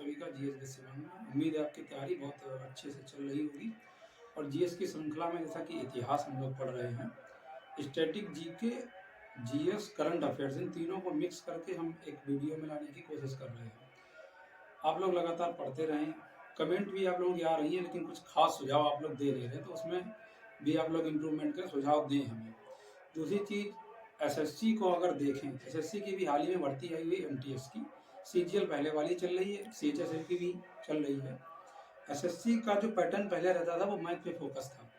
सभी का जीएस के सेवन में। उम्मीद है आपकी तैयारी बहुत अच्छे से चल रही होगी। और जीएस की श्रृंखला में जैसा कि इतिहास हम लोग पढ़ रहे हैं, static GK, GS, current affairs, इन तीनों को मिक्स करके हम एक वीडियो में लाने की कोशिश कर रहे हैं। आप लोग लगातार पढ़ते रहें, कमेंट भी आप लोगों की आ रही है, लेकिन कुछ खास सुझाव आप लोग दे रहे हैं, तो उसमें भी आप लोग इम्प्रूवमेंट के सुझाव दें हमें। दूसरी चीज़, एसएससी को अगर देखें, एसएससी की भी हाल ही में भर्ती आई हुई एमटीएस की, सीजीएल पहले वाली चल रही है, सीएचएसएल की भी चल रही है। एसएससी का जो पैटर्न पहले रहता था वो मैथ पे फोकस था,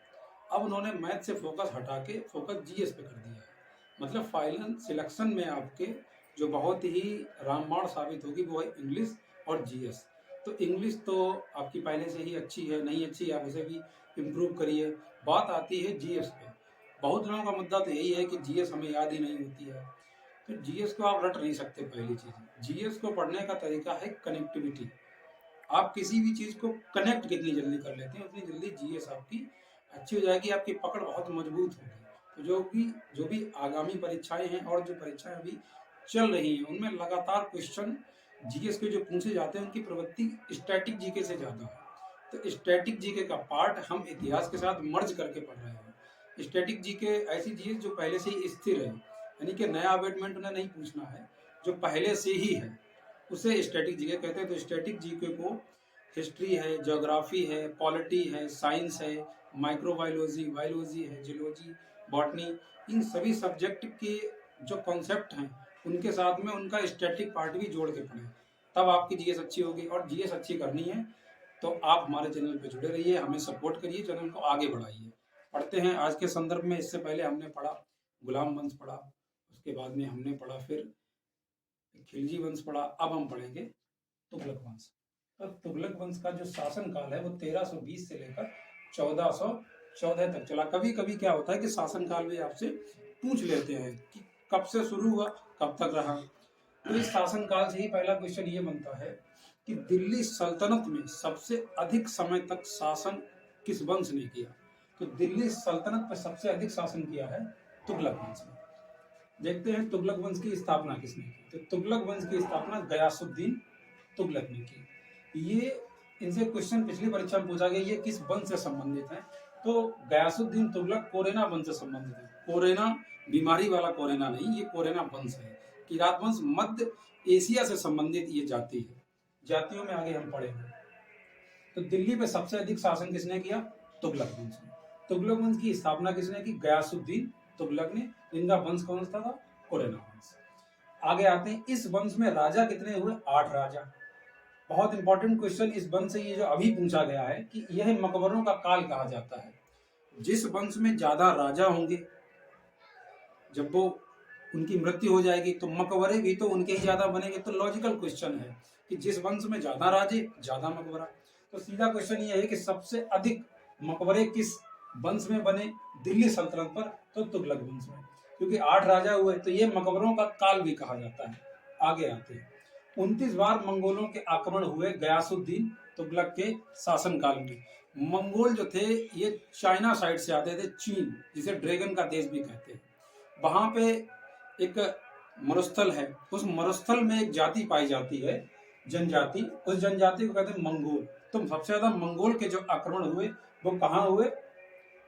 अब उन्होंने मैथ से फोकस हटा के फोकस जीएस पे कर दिया है। मतलब फाइनल सिलेक्शन में आपके जो बहुत ही रामबाण साबित होगी वो है इंग्लिश और जीएस। तो इंग्लिश तो आपकी पहले से ही अच्छी है, नहीं अच्छी आप उसे भी इम्प्रूव करिए। बात आती है जीएस पे, बहुत लोगों का मुद्दा तो यही है कि जीएस हमें याद ही नहीं होती है। तो जीएस को आप रट नहीं सकते। पहली चीज़, जीएस को पढ़ने का तरीका है कनेक्टिविटी। आप किसी भी चीज़ को कनेक्ट कितनी जल्दी कर लेते हैं, उतनी जल्दी जीएस आपकी अच्छी हो जाएगी, आपकी पकड़ बहुत मजबूत होगी। तो जो भी आगामी परीक्षाएं हैं और जो परीक्षाएं अभी चल रही हैं, उनमें लगातार क्वेश्चन जीएस के जो पूछे जाते हैं, उनकी प्रवृत्ति स्टैटिक जीके से ज़्यादा है। तो स्टैटिक जीके का पार्ट हम इतिहास के साथ मर्ज करके पढ़ रहे हैं। स्टैटिक जीके ऐसी जीएस जो पहले से ही स्थिर है, यानी कि नया अपडेटमेंट उन्हें नहीं पूछना है, जो पहले से ही है उसे स्टैटिक जीके कहते हैं। तो स्टैटिक जीके को हिस्ट्री है, ज्योग्राफी है, पॉलिटी है, साइंस है, माइक्रोबायोलॉजी, बायोलॉजी है, जियोलॉजी, बॉटनी, इन सभी सब्जेक्ट के जो कॉन्सेप्ट हैं उनके साथ में उनका स्टैटिक पार्ट भी जोड़ के पढ़ें, तब आपकी जीएस अच्छी होगी। और जीएस अच्छी करनी है तो आप हमारे चैनल पर जुड़े रहिए, हमें सपोर्ट करिए, चैनल को आगे बढ़ाइए। पढ़ते हैं आज के संदर्भ में। इससे पहले हमने पढ़ा गुलाम वंश पढ़ा, उसके बाद में हमने पढ़ा फिर खिलजी वंश पढ़ा, अब हम पढ़ेंगे तुगलक वंश। तो तुगलक वंश का जो शासन काल है वो 1320 से लेकर 1414 तक चला। कभी कभी क्या होता है कि शासन काल भी आपसे पूछ लेते हैं कि कब से शुरू हुआ, कब तक रहा। तो इस शासन काल से ही पहला क्वेश्चन ये बनता है कि दिल्ली सल्तनत में सबसे अधिक समय तक शासन किस वंश ने किया। तो दिल्ली सल्तनत पर सबसे अधिक शासन किया है तुगलक वंश ने। देखते हैं तुगलक वंश की स्थापना किसने की। तो तुगलक वंश की स्थापना गयासुद्दीन तुगलक ने की। ये इनसे क्वेश्चन पिछली परीक्षा में पूछा गया, ये किस वंश से संबंधित है। तो गयासुद्दीन तुगलक कोरेना वंश से संबंधित है। कोरेना बीमारी वाला कोरेना नहीं, ये कोरेना वंश है। किरात वंश मध्य एशिया से संबंधित ये जाति है। जातियों में आगे हम पढ़ेंगे। तो दिल्ली पे सबसे अधिक शासन किसने किया? तुगलक वंश ने। तुगलक वंश की स्थापना किसने की? गयासुद्दीन तुगलक ने। इनका वंश कौन सा था? कोरेना वंश। आगे आते हैं, इस वंश में राजा कितने हुए? 8 राजा। बहुत इंपॉर्टेंट क्वेश्चन इस वंश से ये जो अभी पूछा गया है कि यह मकबरों का काल कहा जाता है। जिस वंश में ज्यादा राजा होंगे, जब वो उनकी मृत्यु हो जाएगी तो मकबरे भी तो उनके ही ज्यादा बनेंगे। तो लॉजिकल क्वेश्चन है कि जिस वंश में ज्यादा राजे ज्यादा मकबरा। तो सीधा क्वेश्चन ये है कि सबसे अधिक मकबरे किस वंश में बने? दिल्ली सल्तनत पर, तो तुगलक वंश में, क्योंकि 8 राजा हुए तो ये मकबरों का काल भी कहा जाता है। आगे आते हैं, 29 बार मंगोलों के आक्रमण हुए गयासुद्दीन तुगलक के शासनकाल में। मंगोल जो थे ये चाइना साइड से आते थे, चीन, जिसे ड्रैगन का देश भी कहते हैं। वहां पे एक मरुस्थल है, उस मरुस्थल में एक जाति पाई जाती है, जनजाति, उस जनजाति को कहते हैं मंगोल। तो सबसे ज्यादा मंगोल के जो आक्रमण हुए वो कहाँ हुए?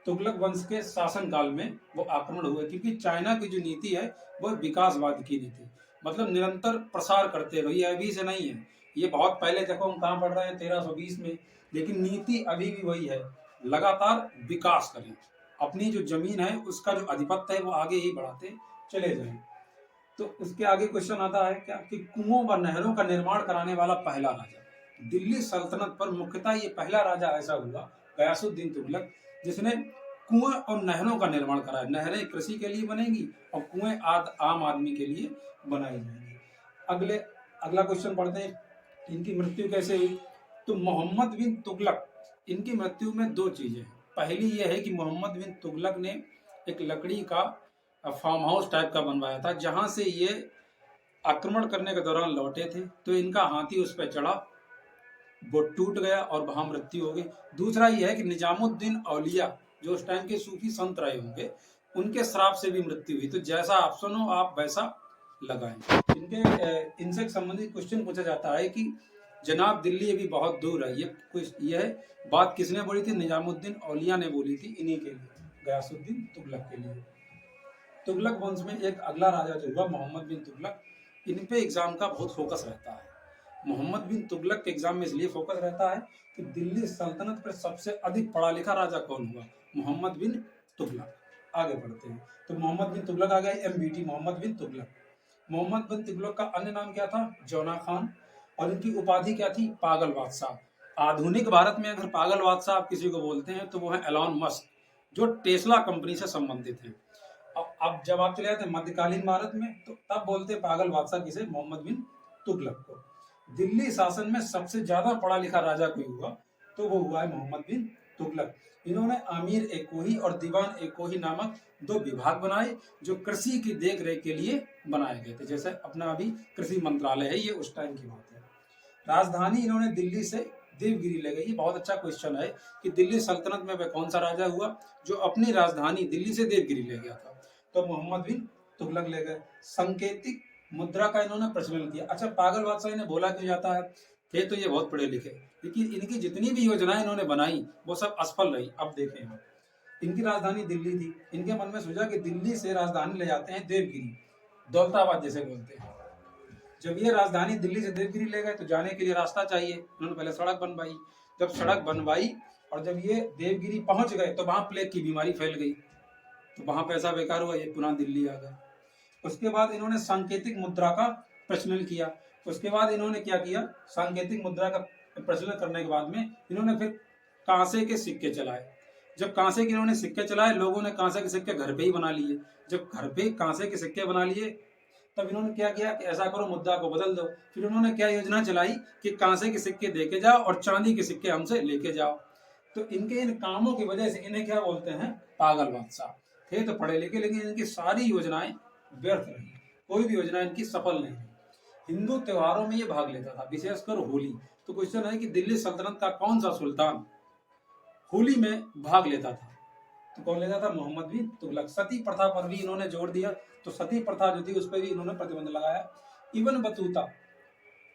तुगलक वंश के शासन काल में वो आक्रमण हुए, क्योंकि चाइना की जो नीति है वो विकासवाद की नीति, मतलब निरंतर प्रसार करते रहो। ये अभी से नहीं है, ये बहुत पहले, देखो हम कहाँ पढ़ रहे हैं 1320 में, लेकिन नीति अभी भी वही है, लगातार विकास करें, अपनी जो जमीन है उसका जो अधिपत्य है वो आगे ही बढ़ाते चले जाएं। तो उसके आगे क्वेश्चन आता है क्या कि कुओं व नहरों का निर्माण कराने वाला पहला राजा। दिल्ली सल्तनत पर मुख्यतः ये पहला राजा ऐसा हुआ, गयासुद्दीन तुगलक, जिसने कुएं और नहरों का निर्माण कराया। नहरें कृषि के लिए बनेंगी और कुएं आम आदमी के लिए बनाई जाएंगी। अगला क्वेश्चन पढ़ते हैं, इनकी मृत्यु कैसे हुई। तो मोहम्मद बिन तुगलक, इनकी मृत्यु में 2 चीजें हैं। पहली यह है कि मोहम्मद बिन तुगलक ने एक लकड़ी का फार्म हाउस टाइप का बनवाया था, जहां से ये आक्रमण करने के दौरान लौटे थे, तो इनका हाथी उस पर चढ़ा, वो टूट गया और वहां मृत्यु हो गई। दूसरा ये है कि निजामुद्दीन औलिया, जो उस टाइम के सूफी संत रहे होंगे, उनके श्राप से भी मृत्यु हुई। तो जैसा ऑप्शन हो आप वैसा लगाएं। इनसे संबंधित क्वेश्चन पूछा जाता है कि जनाब दिल्ली अभी बहुत दूर है। यह बात किसने बोली थी? निजामुद्दीन औलिया ने बोली थी, इन्हीं के लिए, गयासुद्दीन तुगलक के लिए। तुगलक वंश में एक अगला राजा जो हुआ मोहम्मद बिन तुगलक, इन पे एग्जाम का बहुत फोकस रहता है। मोहम्मद बिन तुगलक के एग्जाम में इसलिए फोकस रहता है कि दिल्ली सल्तनत पर सबसे अधिक पढ़ा लिखा राजा कौन हुआ? मोहम्मद बिन तुगलक। आगे बढ़ते हैं। तो मोहम्मद बिन तुगलक आ गए, MBT मोहम्मद बिन तुगलक। मोहम्मद बिन तुगलक का अन्य नाम क्या था? जौना खान। और इनकी उपाधि क्या थी? पागल बादशाह। आधुनिक भारत में अगर पागल बादशाह आप किसी को बोलते हैं तो वो है एलॉन मस्क, जो टेस्ला कंपनी से संबंधित है। अब जब आप चले जाते मध्यकालीन भारत में, तो तब बोलते पागल बादशाह किसे? मोहम्मद बिन तुगलक को। दिल्ली शासन में सबसे ज्यादा पढ़ा लिखा राजा कोई हुआ तो वो हुआ है मोहम्मद बिन तुगलक। इन्होंने आमिर एकोही और दीवान एकोही नामक 2 विभाग बनाए, जो कृषि की देख रेख के लिए बनाए गए थे। जैसे अपना अभी कृषि मंत्रालय है, ये उस टाइम की बात है। राजधानी इन्होंने दिल्ली से देवगिरी ले गई। ये बहुत अच्छा क्वेश्चन है कि दिल्ली सल्तनत में वह कौन सा राजा हुआ जो अपनी राजधानी दिल्ली से देवगिरी ले गया था? तो मोहम्मद बिन तुगलक ले गए। सांकेतिक मुद्रा का इन्होंने प्रचलन किया। अच्छा, पागल बादशाह इन्हें बोला क्यों जाता है? थे तो ये बहुत पढ़े लिखे, लेकिन इनकी जितनी भी योजनाएं इन्होंने बनाई वो सब असफल रही। अब देखें हम, इनकी राजधानी दिल्ली थी। इनके मन में सोचा कि दिल्ली से राजधानी ले जाते हैं देवगिरी, दौलताबाद जैसे बोलते हैं। जब ये राजधानी दिल्ली से देवगिरी ले गए तो जाने के लिए रास्ता चाहिए। उन्होंने पहले सड़क बनवाई। जब सड़क बनवाई और जब ये देवगिरी पहुंच गए तो वहां प्लेग की बीमारी फैल गई, तो वहां पैसा बेकार हुआ, ये पुनः दिल्ली आ गए। उसके बाद इन्होंने सांकेतिक मुद्रा का प्रचलन किया। उसके बाद इन्होंने क्या किया? सांकेतिक मुद्रा का प्रचलन करने के बाद में इन्होंने फिर कांसे के सिक्के चलाए। जब कांसे के इन्होंने सिक्के चलाए, लोगों ने कांसे के सिक्के घर पे ही बना लिए। जब घर पे कांसे के सिक्के बना लिए, तब इन्होंने क्या किया कि ऐसा करो, मुद्रा को बदल दो। फिर उन्होंने क्या योजना चलाई कि कांसे के सिक्के देके जाओ और चांदी के सिक्के हमसे लेके जाओ। तो इनके इन कामों की वजह से इन्हें क्या बोलते हैं? पागल बादशाह। थे तो पढ़े लिखे, लेकिन इनकी सारी योजनाएं व्यर्थ रही, कोई भी योजना इनकी सफल नहीं रही। हिंदू त्योहारों में ये भाग लेता था, विशेषकर होली। तो क्वेश्चन है कि दिल्ली सल्तनत का कौन सा सुल्तान होली में भाग लेता था? तो कौन लेता था? मोहम्मद बिन तुगलक। सती प्रथा पर भी इन्होंने जोर दिया, तो सती प्रथा जो थी उस पर भी इन्होंने प्रतिबंध लगाया। इब्न बतूता,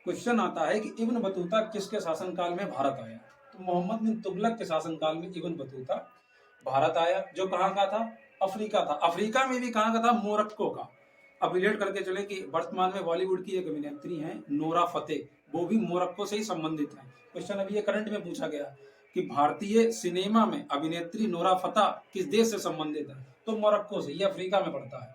क्वेश्चन आता है कि इब्न बतूता किसके शासनकाल में भारत आया? तो मोहम्मद बिन तुगलक के शासनकाल में इब्न बतूता भारत आया, जो कहाँ का था? अफ्रीका था। अफ्रीका में भी कहाँ का था? मोरक्को का। अब रिलेट करके चले कि वर्तमान में बॉलीवुड की एक अभिनेत्री है नोरा फतेही, वो भी मोरक्को से ही संबंधित है। क्वेश्चन अभी ये करंट में पूछा गया कि भारतीय सिनेमा में अभिनेत्री नोरा फतेही किस देश से संबंधित है? तो मोरक्को से। ये अफ्रीका में पड़ता है।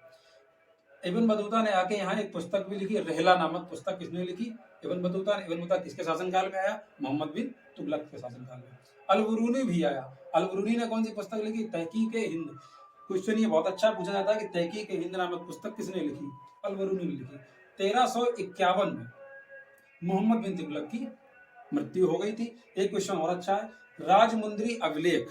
इब्न बतूता ने आके यहाँ एक पुस्तक भी लिखी, रहला नामक पुस्तक। किसने लिखी? इब्न बतूता ने। इब्न बतूता किसके शासनकाल में आया? मोहम्मद बिन तुगलक के शासनकाल में। अल-बरूनी भी आया। अल-बरूनी ने कौन सी पुस्तक लिखी? तहकीक-ए-हिंद। क्वेश्चन ये बहुत अच्छा पूछा जाता है कि तहकीक-ए-हिंद नामक पुस्तक किसने लिखी? अल-बरूनी ने लिखी। 1351 में मोहम्मद बिन तुगलक की मृत्यु हो गई थी। एक क्वेश्चन और अच्छा है, राजमुंदरी अभिलेख।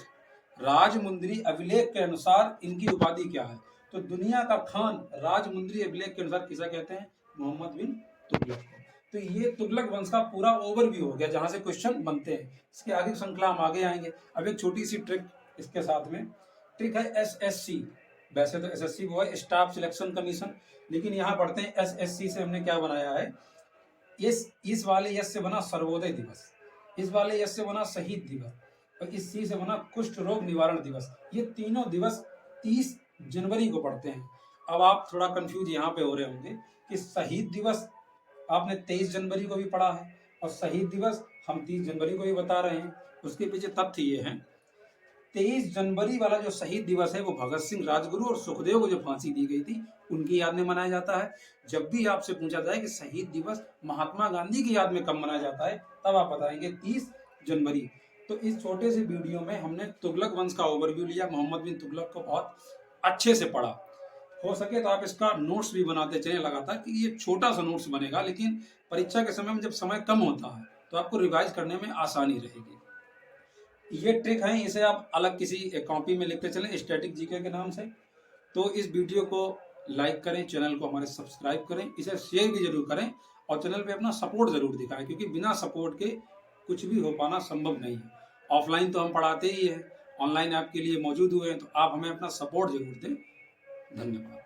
राजमुंदरी अभिलेख के अनुसार इनकी उपाधि क्या है? तो दुनिया का खान राजमुंदरी अभिलेख के अनुसार किसे कहते हैं? मोहम्मद बिन तुगलक को। तो ये तुगलक वंश का पूरा ओवरव्यू हो गया, जहां से क्वेश्चन बनते हैं। इसके आगे की श्रृंखला हम आगे आएंगे। अब एक छोटी सी ट्रिक इसके साथ में, ट्रिक है SSC। वैसे तो SSC वो है स्टाफ सिलेक्शन कमीशन, लेकिन यहाँ पढ़ते हैं SSC से हमने क्या बनाया है। इस वाले यस से बना सर्वोदय दिवस, इस वाले यस से बना शहीद दिवस, और इस सी से बना कुष्ठ रोग निवारण दिवस। ये तीनों दिवस 30 जनवरी को पढ़ते हैं। अब आप थोड़ा कंफ्यूज यहाँ पे हो रहे होंगे कि शहीद दिवस आपने 23 जनवरी को भी पढ़ा है और शहीद दिवस हम 30 जनवरी को भी बता रहे हैं। उसके पीछे तथ्य ये है, 23 जनवरी वाला जो शहीद दिवस है वो भगत सिंह, राजगुरु और सुखदेव को जो फांसी दी गई थी उनकी याद में मनाया जाता है। जब भी आपसे पूछा जाए कि शहीद दिवस महात्मा गांधी की याद में कब मनाया जाता है, तब आप बताएंगे 30 जनवरी। तो इस छोटे से वीडियो में हमने तुगलक वंश का ओवरव्यू लिया। मोहम्मद बिन तुगलक को बहुत अच्छे से पढ़ा। हो सके तो आप इसका नोट्स भी बनाते चलें लगातार, कि ये छोटा सा नोट्स बनेगा, लेकिन परीक्षा के समय में जब समय कम होता है तो आपको रिवाइज करने में आसानी रहेगी। ये ट्रिक है, इसे आप अलग किसी कॉपी में लिखते चलें स्टैटिक जीके के नाम से। तो इस वीडियो को लाइक करें, चैनल को हमारे सब्सक्राइब करें, इसे शेयर भी जरूर करें और चैनल पे अपना सपोर्ट जरूर दिखाएं, क्योंकि बिना सपोर्ट के कुछ भी हो पाना संभव नहीं है। ऑफलाइन तो हम पढ़ाते ही हैं, ऑनलाइन आपके लिए मौजूद हुए हैं, तो आप हमें अपना सपोर्ट जरूर दें। धन्यवाद।